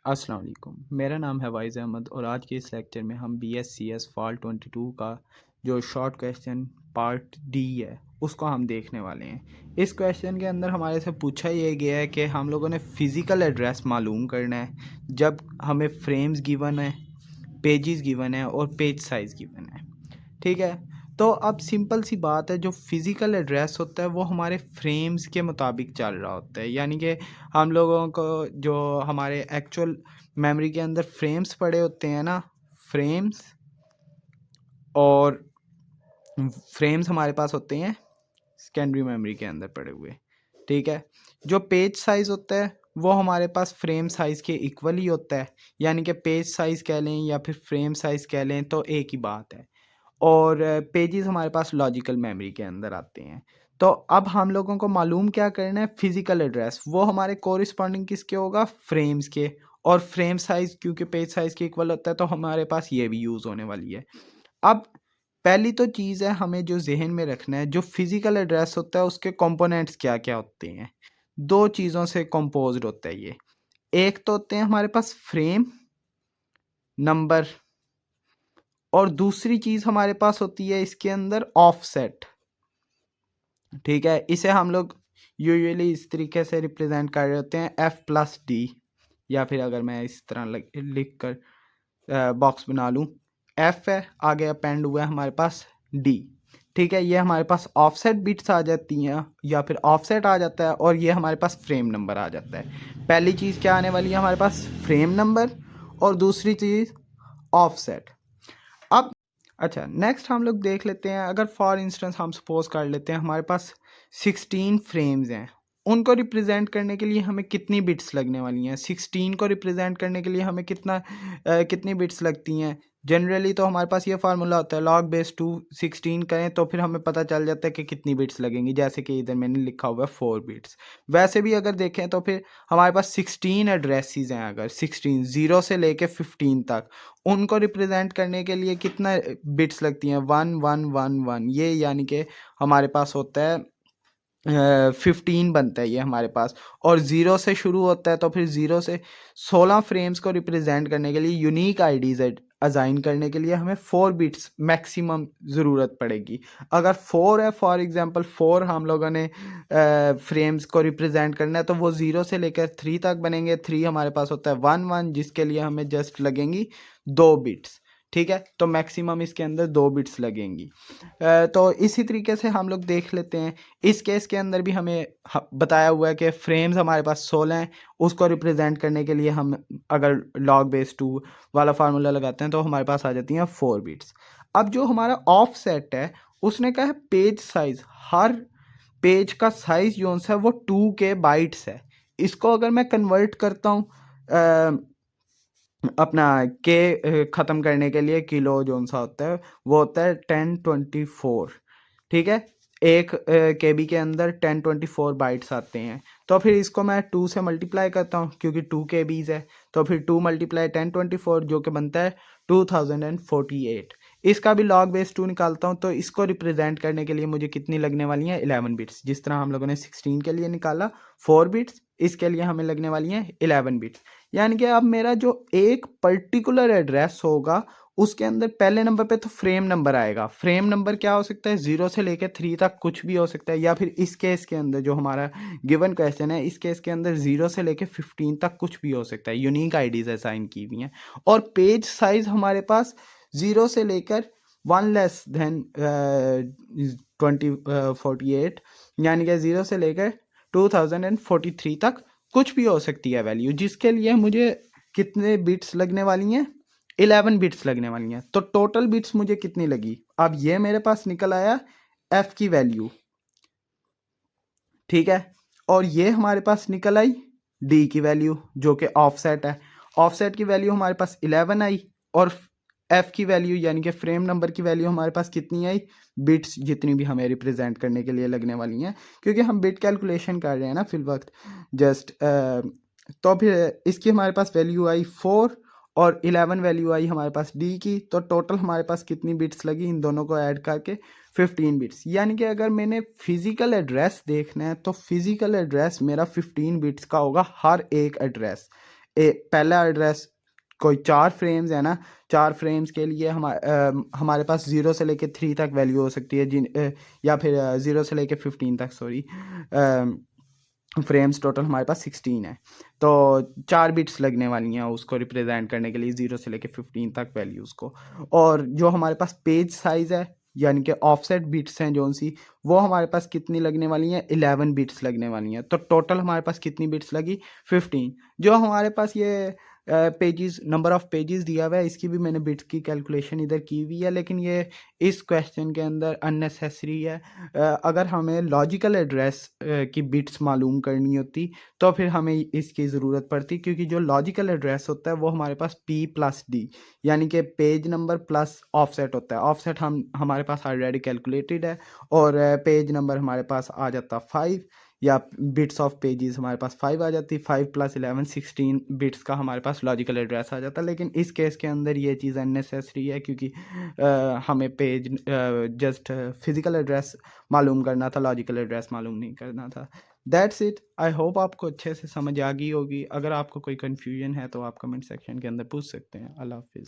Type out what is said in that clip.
अस्सलाम वालेकुम। मेरा नाम है वाइज़ अहमद और आज के इस लेक्चर में हम BSCS फॉल 22 का जो शॉर्ट क्वेश्चन पार्ट डी है उसको हम देखने वाले हैं। इस क्वेश्चन के अंदर हमारे से पूछा ये गया है कि हम लोगों ने फ़िज़िकल एड्रेस मालूम करना है जब हमें फ्रेम्स गिवन है, पेजेस गिवन है और पेज साइज़ गिवन है। ठीक है, तो अब सिंपल सी बात है, जो फिज़िकल एड्रेस होता है वो हमारे फ्रेम्स के मुताबिक चल रहा होता है। यानी कि हम लोगों को जो हमारे एक्चुअल मेमोरी के अंदर फ्रेम्स पड़े होते हैं ना, फ्रेम्स और फ्रेम्स हमारे पास होते हैं सेकेंडरी मेमोरी के अंदर पड़े हुए। ठीक है, जो पेज साइज़ होता है वो हमारे पास फ्रेम साइज़ के इक्वल ही होता है। यानी कि पेज साइज़ कह लें या फिर फ्रेम साइज़ कह लें तो एक ही बात है। और पेजेस हमारे पास लॉजिकल मेमोरी के अंदर आते हैं। तो अब हम लोगों को मालूम क्या करना है, फिज़िकल एड्रेस वो हमारे कोरिस्पॉन्डिंग किसके होगा, फ्रेम्स के। और फ्रेम साइज़ क्योंकि पेज साइज़ के इक्वल होता है तो हमारे पास ये भी यूज़ होने वाली है। अब पहली तो चीज़ है, हमें जो ज़हन में रखना है, जो फिज़िकल एड्रेस होता है उसके कंपोनेंट्स क्या-क्या होते हैं। 2 चीज़ों से कंपोज़्ड होता है ये। एक तो होते हैं हमारे पास फ्रेम नंबर और दूसरी चीज़ हमारे पास होती है इसके अंदर ऑफसेट। ठीक है, इसे हम लोग यूजुअली इस तरीके से रिप्रेजेंट कर रहे होते हैं F+D, या फिर अगर मैं इस तरह लिख कर बॉक्स बना लूँ, F है, आगे अपेंड हुआ है हमारे पास D। ठीक है, ये हमारे पास ऑफसेट बिट्स आ जाती हैं या फिर ऑफसेट आ जाता है और ये हमारे पास फ्रेम नंबर आ जाता है। पहली चीज़ क्या आने वाली है हमारे पास, फ्रेम नंबर, और दूसरी चीज़ ऑफसेट। अब अच्छा, नेक्स्ट हम लोग देख लेते हैं, अगर फॉर इंस्टेंस हम सपोज कर लेते हैं हमारे पास 16 फ्रेम्स हैं, उनको रिप्रेजेंट करने के लिए हमें कितनी बिट्स लगने वाली हैं। 16 को रिप्रेजेंट करने के लिए हमें कितनी बिट्स लगती हैं। जनरली तो हमारे पास ये फार्मूला होता है, log बेस 2 16 करें तो फिर हमें पता चल जाता है कि कितनी बिट्स लगेंगी, जैसे कि इधर मैंने लिखा हुआ है 4 बिट्स। वैसे भी अगर देखें तो फिर हमारे पास 16 एड्रेसेस हैं, अगर 16 0 से लेके 15 तक, उनको रिप्रेजेंट करने के लिए कितना बिट्स लगती हैं, 1 1 1 1, ये यानी कि हमारे पास होता है 15 बनता है ये हमारे पास। और ज़ीरो से शुरू होता है तो फिर ज़ीरो से 16 फ्रेम्स को रिप्रेजेंट करने के लिए, यूनिक आईडीज़ असाइन करने के लिए हमें 4 बिट्स मैक्सिमम ज़रूरत पड़ेगी। अगर 4 है, फॉर एग्जांपल 4 हम लोगों ने फ्रेम्स को रिप्रेजेंट करना है तो वो 0 से लेकर 3 तक बनेंगे। 3 हमारे पास होता है 1 1, जिसके लिए हमें जस्ट लगेंगी 2 बिट्स। ठीक है, तो मैक्सिमम इसके अंदर 2 बिट्स लगेंगी। तो इसी तरीके से हम लोग देख लेते हैं, इस केस के अंदर भी हमें बताया हुआ है कि फ्रेम्स हमारे पास 16 हैं, उसको रिप्रेजेंट करने के लिए हम अगर log बेस 2 वाला फार्मूला लगाते हैं तो हमारे पास आ जाती हैं 4 बिट्स। अब जो हमारा ऑफ सेट है उसने कहा है पेज साइज, हर पेज का साइज जो है वो 2 के बाइट्स है। इसको अगर मैं कन्वर्ट करता हूँ अपना के ख़त्म करने के लिए, किलो जो सा होता है वो होता है 1024। ठीक है, एक केबी के अंदर 1024 बाइट्स आते हैं। तो फिर इसको मैं 2 से मल्टीप्लाई करता हूँ क्योंकि 2 केबीज़ है, तो फिर 2 मल्टीप्लाई 1024 जो कि बनता है 2048। इसका भी log बेस 2 निकालता हूँ तो इसको रिप्रेजेंट करने के लिए मुझे कितनी लगने वाली हैं, 11 बिट्स। जिस तरह हम लोगों ने 16 के लिए निकाला 4 बिट्स, इसके लिए हमें लगने वाली हैं 11 बिट्स। यानी कि अब मेरा जो एक पर्टिकुलर एड्रेस होगा उसके अंदर पहले नंबर पे तो फ्रेम नंबर आएगा। फ्रेम नंबर क्या हो सकता है, 0 से लेकर 3 तक कुछ भी हो सकता है, या फिर इस केस के अंदर जो हमारा गिवन क्वेश्चन है, इस केस के अंदर 0 से लेकर 15 तक कुछ भी हो सकता है। यूनिक आईडीज असाइन की हुई हैं। और पेज साइज हमारे पास 0 से लेकर 1 लेस देन 2048, यानी कि 0 से लेकर 2043 तक कुछ भी हो सकती है वैल्यू, जिसके लिए मुझे कितने बिट्स लगने वाली हैं, 11 बिट्स लगने वाली हैं। तो टोटल बिट्स मुझे कितनी लगी, अब ये मेरे पास निकल आया f की वैल्यू। ठीक है, और ये हमारे पास निकल आई d की वैल्यू जो कि ऑफसेट है। ऑफसेट की वैल्यू हमारे पास 11 आई और f की वैल्यू यानी कि फ्रेम नंबर की वैल्यू हमारे पास कितनी आई, बिट्स जितनी भी हमें रिप्रेजेंट करने के लिए लगने वाली हैं, क्योंकि हम बिट कैलकुलेशन कर रहे हैं ना फिल वक्त जस्ट। तो फिर इसकी हमारे पास वैल्यू आई 4 और 11 वैल्यू आई हमारे पास d की। तो टोटल हमारे पास कितनी बिट्स लगी इन दोनों को ऐड करके, 15 बिट्स। यानी कि अगर मैंने फिजिकल एड्रेस देखना है तो फिजिकल एड्रेस मेरा 15 बिट्स का होगा हर एक एड्रेस। पहला एड्रेस कोई 4 फ्रेम्स है ना, 4 फ्रेम्स के लिए हमारे पास 0 से लेके 3 तक वैल्यू हो सकती है या फिर 0 से लेके 15 तक, सॉरी, फ्रेम्स टोटल हमारे पास 16 है। तो 4 बिट्स लगने वाली हैं उसको रिप्रेजेंट करने के लिए 0 से लेके 15 तक वैल्यूज़ को। और जो हमारे पास पेज साइज़ है यानी कि ऑफसेट बिट्स हैं जोन सी, वो हमारे पास कितनी लगने वाली हैं, 11 बिट्स लगने वाली हैं। तो टोटल हमारे पास कितनी बिट्स लगी, 15। जो हमारे पास ये पेजेस, नंबर ऑफ पेजेस दिया हुआ है, इसकी भी मैंने बिट्स की कैलकुलेशन इधर की हुई है, लेकिन ये इस क्वेश्चन के अंदर अननेसेसरी है। अगर हमें लॉजिकल एड्रेस की बिट्स मालूम करनी होती तो फिर हमें इसकी ज़रूरत पड़ती, क्योंकि जो लॉजिकल एड्रेस होता है वो हमारे पास P+D यानी कि पेज नंबर प्लस ऑफसेट होता है। ऑफसेट हमारे पास ऑलरेडी कैलकुलेटेड है, और पेज नंबर हमारे पास आ जाता 5, या बिट्स ऑफ पेजेस हमारे पास 5 आ जाती, 5 + 11 16 बिट्स का हमारे पास लॉजिकल एड्रेस आ जाता। लेकिन इस केस के अंदर ये चीज़ अननेसेसरी है, क्योंकि हमें पेज जस्ट फिज़िकल एड्रेस मालूम करना था, लॉजिकल एड्रेस मालूम नहीं करना था। That's it. आई होप आपको अच्छे से समझ आ गई होगी। अगर आपको कोई कन्फ्यूजन है तो आप कमेंट सेक्शन के अंदर पूछ सकते हैं। अल्लाह हाफिज़।